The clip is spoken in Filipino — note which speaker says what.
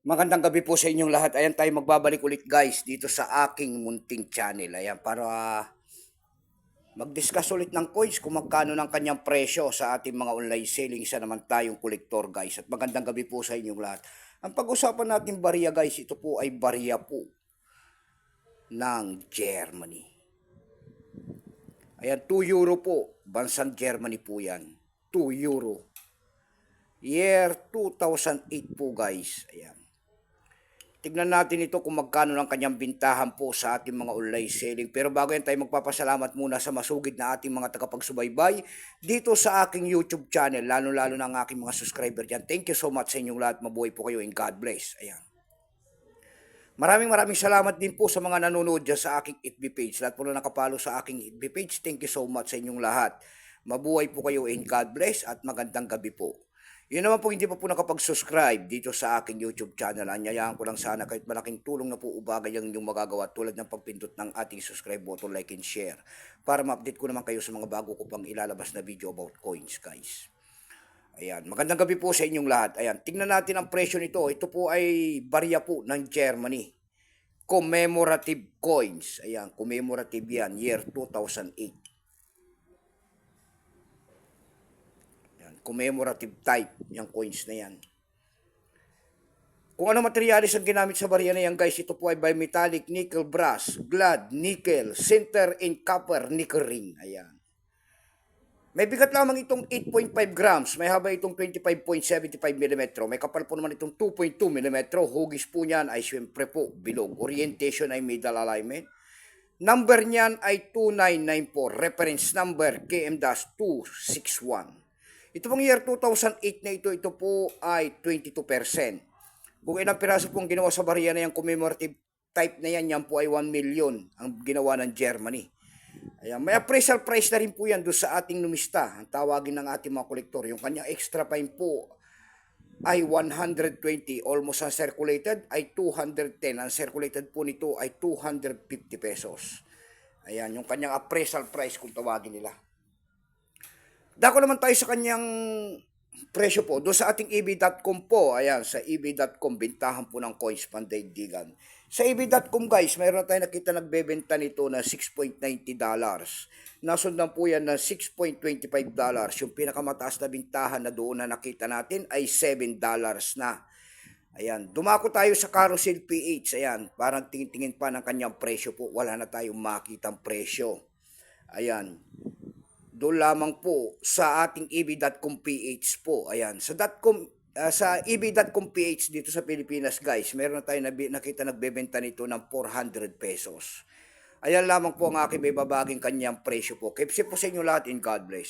Speaker 1: Magandang gabi po sa inyong lahat. Ayan tayo magbabalik ulit guys dito sa aking munting channel. Ayan para mag-discuss ulit ng coins kung magkano ng kanyang presyo sa ating mga online selling. Isa naman tayong kolektor guys. At magandang gabi po sa inyong lahat. Ang pag-usapan natin bariya guys, ito po ay bariya po ng Germany. Ayan, 2 euro po. Bansang Germany po yan. 2 euro. Year 2008 po guys. Ayan. Tignan natin ito kung magkano ng kanyang bintahan po sa ating mga online selling. Pero bago yan tayo magpapasalamat muna sa masugid na ating mga tagapagsubaybay dito sa aking YouTube channel. Lalo-lalo na ang aking mga subscriber dyan. Thank you so much sa inyong lahat. Mabuhay po kayo and God bless. Ayan. Maraming salamat din po sa mga nanonood dyan sa aking FB page. Lahat po na nakapalo sa aking FB page. Thank you so much sa inyong lahat. Mabuhay po kayo and God bless at magandang gabi po. Yun naman po hindi pa po nakapag-subscribe dito sa aking YouTube channel. Anyayahan ko lang sana kahit malaking tulong na po ubagay ang inyong magagawa tulad ng pagpindot ng ating subscribe button, like and share para ma-update ko naman kayo sa mga bago ko pang ilalabas na video about coins guys. Ayan, magandang gabi po sa inyong lahat. Ayan, tingnan natin ang presyo nito. Ito po ay barya po ng Germany. Commemorative coins. Ayan, commemorative yan, year 2008. Commemorative type, yung coins na yan. Kung ano materialis ang ginamit sa barya na yan guys, ito po ay bimetallic, nickel, brass, glad, nickel, center, and copper, nickel ring. Ayan. May bigat lamang itong 8.5 grams, may haba itong 25.75 mm, may kapal po naman itong 2.2 mm, hugis po niyan ay syempre po bilog, orientation ay middle alignment, number niyan ay 2994, reference number KM-261. Ito pong year 2008 na ito po ay 22%. Kung ilang piraso pong ginawa sa barya na yung commemorative type na yan po ay 1 million ang ginawa ng Germany. Ayan, may appraisal price na rin po yan doon sa ating numista. Ang tawagin ng ating mga kolektor. Yung kanyang extra fine po ay 120. Almost uncirculated ay 210. Ang circulated po nito ay 250 pesos. Ayan, yung kanyang appraisal price kung tawagin nila. Dako naman tayo sa kanyang presyo po. Doon sa ating eb.com po. Ayan, sa eb.com, bintahan po ng coins pandaigdigan. Sa eb.com guys, mayroon tayo nakita nagbebenta nito na $6.90. Nasundan po yan na $6.25. Yung pinakamataas na bintahan na doon na nakita natin ay $7 na. Ayan, dumako tayo sa Carousel PH. Ayan, parang tingin-tingin pa ng kanyang presyo po. Wala na tayong makitang presyo. Ayan. Doon lamang po sa ating eb.com PH po. Ayan, sa sa eb.com PH dito sa Pilipinas guys, meron na tayo nakita nagbebenta nito ng 400 pesos. Ayan lamang po ang aking may babaging kanyang presyo po. Keep safe po sa inyo lahat and God bless.